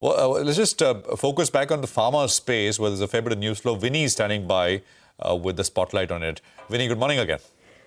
Well, let's just focus back on the pharma space where there's a fair bit of news flow. Vinny is standing by with the spotlight on it. Vinny, good morning again.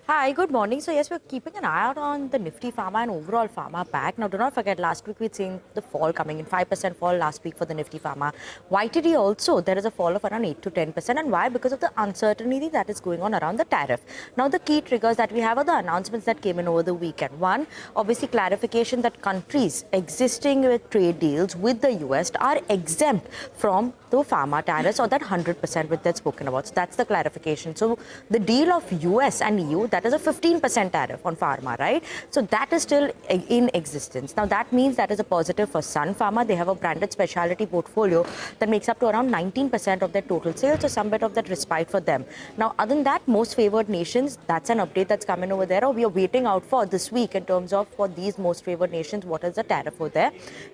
Hi, good morning. So yes, we're keeping an eye out on the Nifty Pharma and overall Pharma pack. Now, do not forget, last week we'd seen the fall coming in, 5% fall last week for the Nifty Pharma. YTD also, there is a fall of around 8 to 10%. And why? Because of the uncertainty that is going on around the tariff. Now, the key triggers that we have are the announcements that came in over the weekend. One, obviously clarification that countries existing with trade deals with the US are exempt from the pharma tariffs, or that 100% which they've spoken about. So that's the clarification. So the deal of US and EU, that is a 15% tariff on pharma, right? So that is still in existence. Now that means that is a positive for Sun Pharma. They have a branded specialty portfolio that makes up to around 19% of their total sales, so some bit of that respite for them. Now, other than that, most favored nations, that's an update that's coming over there, or we are waiting out for this week in terms of for these most favored nations, what is the tariff over there.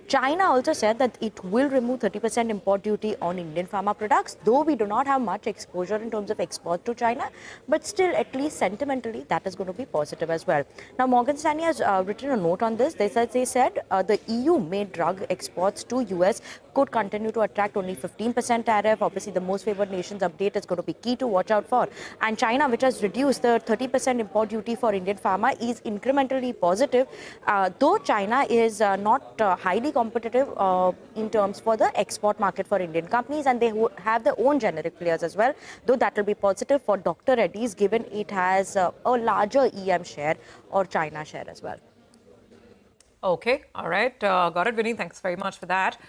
China also said that it will remove 30% import duty on Indian pharma products, though we do not have much exposure in terms of export to China, but still, at least sentimentally, that is going to be positive as well. Now, Morgan Stanley has written a note on this. They said the EU-made drug exports to US could continue to attract only 15% tariff. Obviously, the most favored nations update is going to be key to watch out for. And China, which has reduced the 30% import duty for Indian pharma, is incrementally positive, though China is not highly competitive in terms for the export market for Indian companies, and they have their own generic players as well, though that will be positive for Dr Reddy's, given it has a larger EM share or China share as well. Okay, all right. Got it, Vinny. Thanks very much for that.